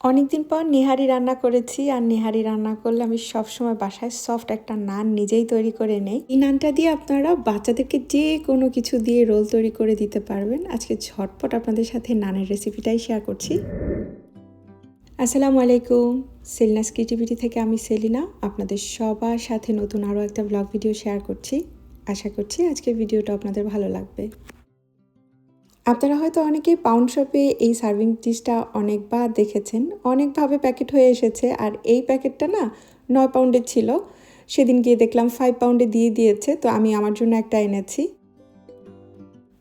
অনেকদিন পর নেহারি রান্না করেছি আর নেহারি রান্না করলে আমি সবসময় বাসায় সফট একটা নান নিজেই তৈরি করে নেই। এই নানটা দিয়ে আপনারা বাচ্চাদেরকে যে কোনো কিছু দিয়ে রোল তৈরি করে দিতে পারবেন। আজকে ঝটপট আপনাদের সাথে নানের রেসিপিটাই শেয়ার করছি। আসসালামু আলাইকুম, সেলিনাস ক্রিয়েটিভিটি থেকে আমি সেলিনা আপনাদের সবার সাথে নতুন আরও একটা ব্লগ ভিডিও শেয়ার করছি। আশা করছি আজকের ভিডিওটা আপনাদের ভালো লাগবে। আপনারা হয়তো অনেকেই পাউন্ড শপে এই সার্ভিং ডিশটা অনেকবার দেখেছেন, অনেকভাবে প্যাকেট হয়ে এসেছে। আর এই প্যাকেটটা না 9 পাউন্ডের ছিল, সেদিন গিয়ে দেখলাম 5 পাউন্ডে দিয়ে দিয়েছে, তো আমি আমার জন্য একটা এনেছি।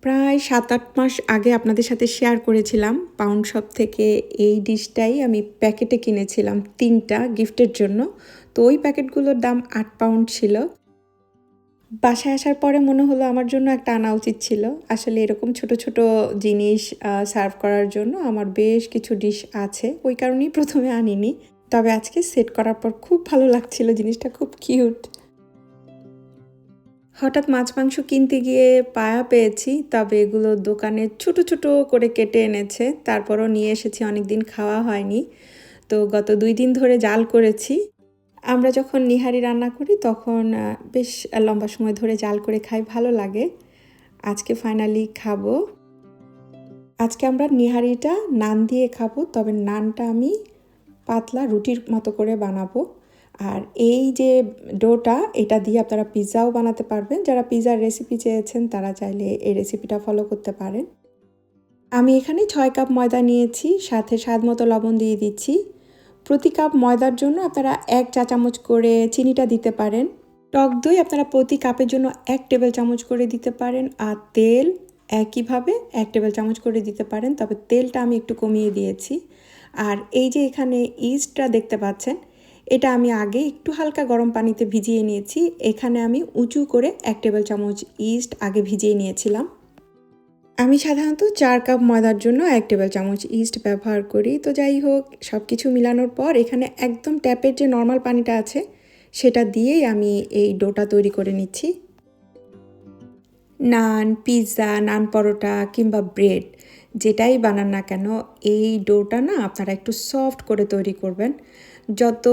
প্রায় 7-8 মাস আগে আপনাদের সাথে শেয়ার করেছিলাম পাউন্ড শপ থেকে এই ডিশটাই আমি প্যাকেটে কিনেছিলাম 3টা গিফটের জন্য। তো ওই প্যাকেটগুলোর দাম 8 পাউন্ড ছিল। বাসায় আসার পরে মনে হলো আমার জন্য একটা আনা উচিত ছিল। আসলে এরকম ছোট ছোট জিনিস সার্ভ করার জন্য আমার বেশ কিছু ডিশ আছে, ওই কারণেই প্রথমে আনিনি। তবে আজকে সেট করার পর খুব ভালো লাগছিল, জিনিসটা খুব কিউট। হঠাৎ মাছ মাংস কিনতে গিয়ে পায়া পেয়েছি, তবে এগুলো দোকানে ছোট ছোট করে কেটে এনেছে, তারপরও নিয়ে এসেছি, অনেক দিন খাওয়া হয়নি। তো গত 2 দিন ধরে জাল করেছি। আমরা যখন নিহারি রান্না করি তখন বেশ লম্বা সময় ধরে জাল করে খাই, ভালো লাগে। আজকে ফাইনালি খাবো। আজকে আমরা নিহারিটা নান দিয়ে খাবো, তবে নানটা আমি পাতলা রুটির মতো করে বানাবো। আর এই যে ডোটা, এটা দিয়ে আপনারা পিৎজাও বানাতে পারবেন। যারা পিৎজার রেসিপি চেয়েছেন তারা চাইলে এই রেসিপিটা ফলো করতে পারেন। আমি এখানে 6 কাপ ময়দা নিয়েছি, সাথে স্বাদ মতো লবণ দিয়ে দিচ্ছি। প্রতি কাপ ময়দার জন্য আপনারা 1 চা চামচ করে চিনিটা দিতে পারেন। টক দই আপনারা প্রতি কাপের জন্য 1 টেবিল চামচ করে দিতে পারেন। আর তেল একইভাবে 1 টেবিল চামচ করে দিতে পারেন, তবে তেলটা আমি একটু কমিয়ে দিয়েছি। আর এই যে এখানে ইস্টটা দেখতে পাচ্ছেন, এটা আমি আগে একটু হালকা গরম পানিতে ভিজিয়ে নিয়েছি। এখানে আমি উঁচু করে 1 টেবিল চামচ ইস্ট আগে ভিজিয়ে নিয়েছিলাম। আমি সাধারণত 4 কাপ ময়দার জন্য 1 টেবিল চামচ ইস্ট ব্যবহার করি। তো যাই হোক, সব কিছু মিলানোর পর এখানে একদম ট্যাপের যে নর্মাল পানিটা আছে সেটা দিয়েই আমি এই ডোটা তৈরি করে নিচ্ছি। নান, পিৎজা, নান পরোটা কিংবা ব্রেড যেটাই বানান না কেন, এই ডোটা না আপনারা একটু সফট করে তৈরি করবেন। যত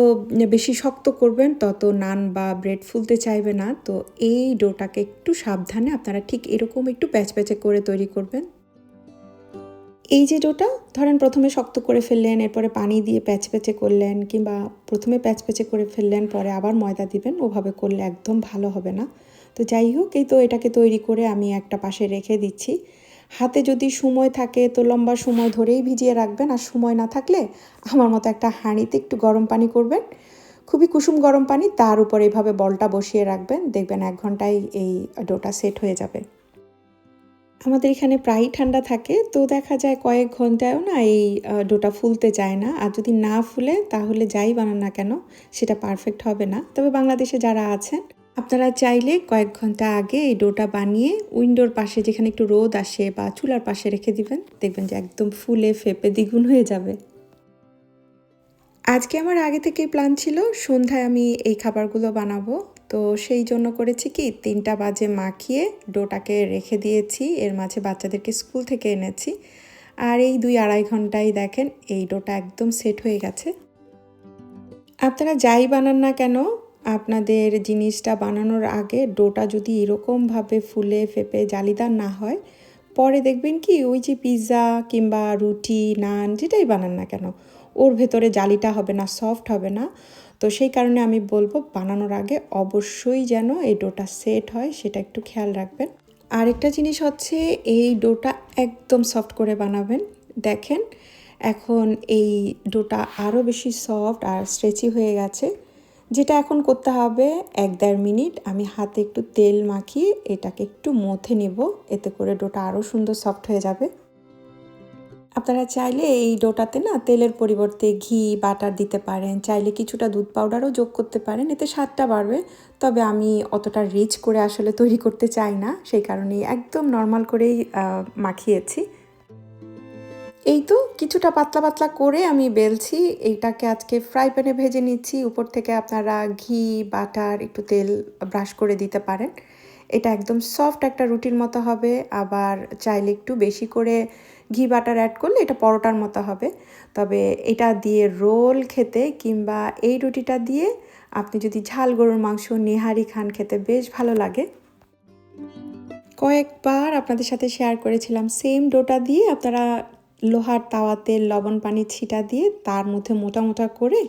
বেশি শক্ত করবেন তত নান বা ব্রেড ফুলতে চাইবে না। তো এই ডোটাকে একটু সাবধানে আপনারা ঠিক এরকম একটু প্যাচপ্যাচে করে তৈরি করবেন। এই যে ডোটা ধরেন প্রথমে শক্ত করে ফেললেন, এরপরে পানি দিয়ে প্যাচপ্যাচে করলেন, কিংবা প্রথমে প্যাচপ্যাচে করে ফেললেন পরে আবার ময়দা দিবেন, ওভাবে করলে একদম ভালো হবে না। তো যাই হোক, এই তো এটাকে তৈরি করে আমি একটা পাশে রেখে দিচ্ছি। হাতে যদি সময় থাকে তো লম্বা সময় ধরেই ভিজিয়ে রাখবেন, আর সময় না থাকলে আমার মতো একটা হাঁড়িতে একটু গরম পানি করবেন, খুবই কুসুম গরম পানি, তার উপর এইভাবে বলটা বসিয়ে রাখবেন, দেখবেন 1 ঘন্টায় এই ডোটা সেট হয়ে যাবে। আমাদের এখানে প্রায়ই ঠান্ডা থাকে, তো দেখা যায় কয়েক ঘন্টায়ও না এই ডোটা ফুলতে চায় না। আর যদি না ফুলে তাহলে যাই বানান না কেন সেটা পারফেক্ট হবে না। তবে বাংলাদেশে যারা আছেন আপনারা চাইলে কয়েক ঘন্টা আগে এই ডোটা বানিয়ে উইন্ডোর পাশে, যেখানে একটু রোদ আসে, বা চুলার পাশে রেখে দিবেন, দেখবেন যে একদম ফুলে ফেপে দ্বিগুণ হয়ে যাবে। আজকে আমার আগে থেকেই প্ল্যান ছিল সন্ধ্যায় আমি এই খাবারগুলো বানাবো। তো সেই জন্য করেছি কি, 3টা বাজে মাখিয়ে ডোটাকে রেখে দিয়েছি, এর মাঝে বাচ্চাদেরকে স্কুল থেকে এনেছি। আর এই 2-2.5 ঘন্টায় দেখেন এই ডোটা একদম সেট হয়ে গেছে। আপনারা যাই বানান না কেন, আপনাদের জিনিসটা বানানোর আগে ডোটা যদি এরকমভাবে ফুলে ফেপে জালিদার না হয়, পরে দেখবেন কি ওই যে পিৎজা কিংবা রুটি, নান যেটাই বানান না কেন, ওর ভেতরে জালিটা হবে না, সফট হবে না। তো সেই কারণে আমি বলবো বানানোর আগে অবশ্যই যেন এই ডোটা সেট হয়, সেটা একটু খেয়াল রাখবেন। আরেকটা জিনিস হচ্ছে, এই ডোটা একদম সফট করে বানাবেন। দেখেন এখন এই ডোটা আরও বেশি সফট আর স্ট্রেচি হয়ে গেছে। যেটা এখন করতে হবে, 1-1.5 মিনিট আমি হাতে একটু তেল মাখিয়ে এটাকে একটু মথে নেব, এতে করে ডোটা আরও সুন্দর সফট হয়ে যাবে। আপনারা চাইলে এই ডোটাতে না তেলের পরিবর্তে ঘি, বাটার দিতে পারেন, চাইলে কিছুটা দুধ পাউডারও যোগ করতে পারেন, এতে স্বাদটা বাড়বে। তবে আমি অতটা রিচ করে আসলে তৈরি করতে চাই না, সেই কারণেই একদম নর্মাল করেই মাখিয়েছি। এই তো কিছুটা পাতলা পাতলা করে আমি বেলছি, এইটাকে আজকে ফ্রাই প্যানে ভেজে নিচ্ছি। উপর থেকে আপনারা ঘি, বাটার, একটু তেল ব্রাশ করে দিতে পারেন। এটা একদম সফট একটা রুটির মতো হবে, আবার চাইলে একটু বেশি করে ঘি বাটার অ্যাড করলে এটা পরোটার মতো হবে। তবে এটা দিয়ে রোল খেতে কিংবা এই রুটিটা দিয়ে আপনি যদি ঝাল গরুর মাংস নেহারি খান খেতে বেশ ভালো লাগে। কয়েকবার আপনাদের সাথে শেয়ার করেছিলাম সেম ডোটা দিয়ে আপনারা লোহার তাওয়াতে লবণ পানি ছিটা দিয়ে তার মধ্যে মোটা মোটা করে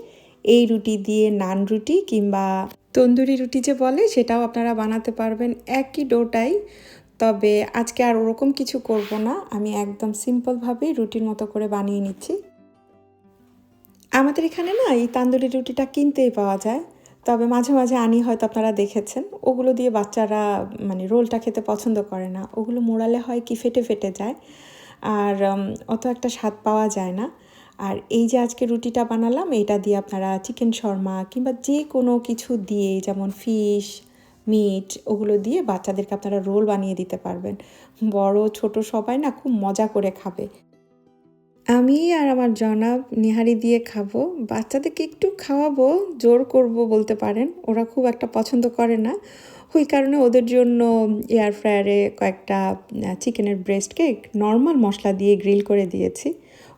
এই রুটি দিয়ে নান রুটি কিংবা তন্দুরি রুটি যে বলে সেটাও আপনারা বানাতে পারবেন একই ডোটাই। তবে আজকে আর ওরকম কিছু করব না, আমি একদম সিম্পলভাবেই রুটির মতো করে বানিয়ে নিচ্ছি। আমাদের এখানে না এই তান্দুরি রুটিটা কিনতেই পাওয়া যায়, তবে মাঝে মাঝে আনি, হয়তো আপনারা দেখেছেন। ওগুলো দিয়ে বাচ্চারা মানে রোলটা খেতে পছন্দ করে না, ওগুলো মোড়ালে হয় কি ফেটে ফেটে যায় আর অত একটা স্বাদ পাওয়া যায় না। আর এই যে আজকে রুটিটা বানালাম এটা দিয়ে আপনারা চিকেন শর্মা কিংবা যে কোনো কিছু দিয়ে, যেমন ফিশ মিট, ওগুলো দিয়ে বাচ্চাদেরকে আপনারা রোল বানিয়ে দিতে পারবেন। বড় ছোট সবাই না খুব মজা করে খাবে। আমি আর আমার জনাব নেহারি দিয়ে খাবো, বাচ্চাদেরকে একটু খাওয়াবো, জোর করব বলতে পারেন। ওরা খুব একটা পছন্দ করে না, ওই কারণে ওদের জন্য এয়ার ফ্রায়ারে কয়েকটা চিকেনের ব্রেস্ট কেক নর্মাল মশলা দিয়ে গ্রিল করে দিয়েছি।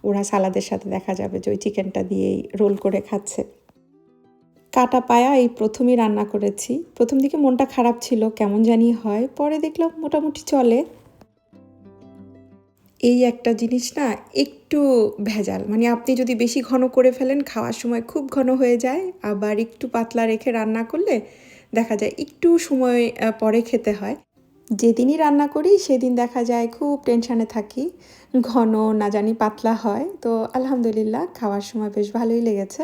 ওরা সালাদের সাথে দেখা যাবে যে ওই চিকেনটা দিয়েই রোল করে খাচ্ছে। কাটা পায়া এই প্রথমই রান্না করেছি। প্রথম দিকে মনটা খারাপ ছিল, কেমন জানি হয়, পরে দেখলাম মোটামুটি চলে। এই একটা জিনিস না একটু ভেজাল, মানে আপনি যদি বেশি ঘন করে ফেলেন খাওয়ার সময় খুব ঘন হয়ে যায়, আবার একটু পাতলা রেখে রান্না করলে দেখা যায় একটু সময় পরে খেতে হয়। যেদিনই রান্না করি সেদিন দেখা যায় খুব টেনশানে থাকি, ঘন না জানি পাতলা হয়। তো আলহামদুলিল্লাহ খাওয়ার সময় বেশ ভালোই লেগেছে।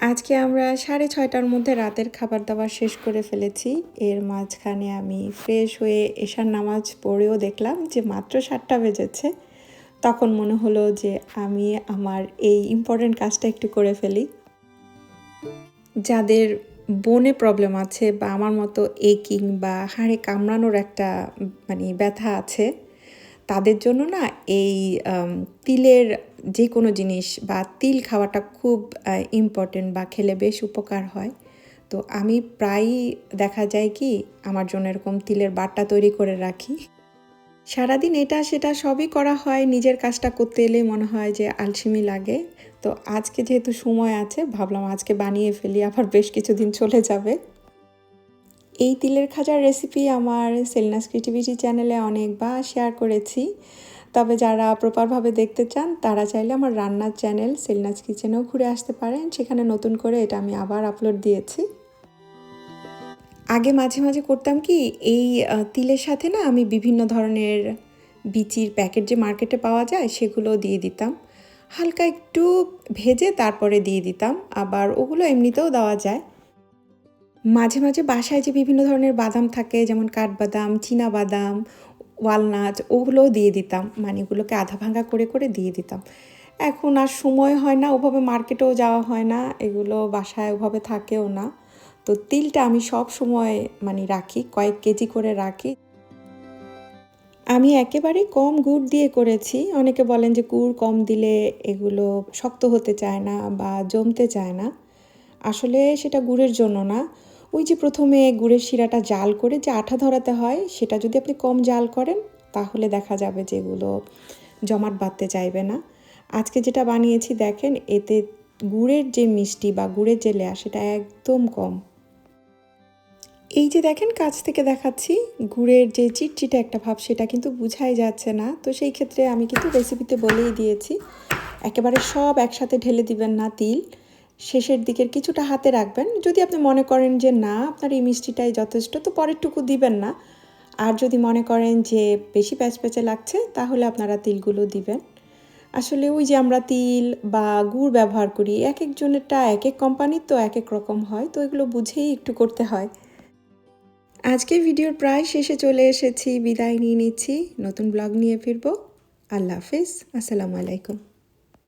আজকে আমরা 6:30টার মধ্যে রাতের খাবার দাবার শেষ করে ফেলেছি। এর মাঝখানে আমি ফ্রেশ হয়ে এশার নামাজ পড়েও দেখলাম যে মাত্র 7টা বেজেছে। তখন মনে হলো যে আমি আমার এই ইম্পর্ট্যান্ট কাজটা একটু করে ফেলি। যাদের বোনে প্রবলেম আছে বা আমার মতো একিং বা হাড়ে কামড়ানোর একটা মানে ব্যথা আছে, তাদের জন্য না এই তিলের যে কোনো জিনিস বা তিল খাওয়াটা খুব ইম্পর্টেন্ট বা খেলে বেশ উপকার হয়। তো আমি প্রায়ই দেখা যায় কি আমার জন্য এরকম তিলের বাটা তৈরি করে রাখি। সারাদিন এটা সেটা সবই করা হয়, নিজের কাজটা করতে এলে মনে হয় যে আলসেমি লাগে। তো আজকে যেহেতু সময় আছে ভাবলাম আজকে বানিয়ে ফেলি, আবার বেশ কিছুদিন চলে যাবে। এই তিলের খাজার রেসিপি আমার সেলিনাস ক্রিয়েটিভিটি চ্যানেলে অনেকবার শেয়ার করেছি, তবে যারা প্রপারভাবে দেখতে চান তারা চাইলে আমার রান্নার চ্যানেল সেলিনাস কিচেনেও ঘুরে আসতে পারেন, সেখানে নতুন করে এটা আমি আবার আপলোড দিয়েছি। আগে মাঝে মাঝে করতাম কি এই তিলের সাথে না আমি বিভিন্ন ধরনের বিচির প্যাকেট যে মার্কেটে পাওয়া যায় সেগুলো দিয়ে দিতাম, হালকা একটু ভেজে তারপরে দিয়ে দিতাম, আবার ওগুলো এমনিতেও দেওয়া যায়। মাঝে মাঝে বাসায় যে বিভিন্ন ধরনের বাদাম থাকে, যেমন কাঠবাদাম, চীনা বাদাম, ওয়ালনাট, ওগুলোও দিয়ে দিতাম, মানে এগুলোকে আধা ভাঙা করে করে দিয়ে দিতাম। এখন আর সময় হয় না, ওভাবে মার্কেটেও যাওয়া হয় না, এগুলো বাসায় ওভাবে থাকেও না। তো তিলটা আমি সব সময় মানে রাখি, কয়েক কেজি করে রাখি। আমি একেবারে কম গুড় দিয়ে করেছি। অনেকে বলেন যে গুড় কম দিলে এগুলো শক্ত হতে চায় না বা জমতে চায় না। আসলে সেটা গুড়ের জন্য না, ওই যে প্রথমে গুড়ের শিরাটা জাল করে যে আঠা ধরাতে হয়, সেটা যদি আপনি কম জাল করেন তাহলে দেখা যাবে যে এগুলো জমাট বাঁধতে চাইবে না। আজকে যেটা বানিয়েছি দেখেন, এতে গুড়ের যে মিষ্টি বা গুড়ের যে লেয়ার সেটা একদম কম। এই যে দেখেন কাছ থেকে দেখাচ্ছি, গুড়ের যে চিটচিটে একটা ভাব সেটা কিন্তু বোঝাই যাচ্ছে না। তো সেই ক্ষেত্রে আমি কিন্তু রেসিপিতে বলেই দিয়েছি, একেবারে সব একসাথে ঢেলে দিবেন না তিল, শেষের দিকের কিছুটা হাতে রাখবেন। যদি আপনি মনে করেন যে না আপনার এই মিষ্টিটাই যথেষ্ট, তো পরেরটুকু দিবেন না। আর যদি মনে করেন যে বেশি প্যাচপ্যাচে লাগছে তাহলে আপনারা তিলগুলো দিবেন। আসলে ওই যে আমরা তিল বা গুড় ব্যবহার করি, এক একজনেরটা এক এক কোম্পানির তো এক এক রকম হয়, তো এগুলো বুঝেই একটু করতে হয়। আজকে ভিডিওর প্রায় শেষে চলে এসেছি, বিদায় নিয়ে নিচ্ছি, নতুন ব্লগ নিয়ে ফিরবো। আল্লাহ হাফেজ, আসসালামু আলাইকুম।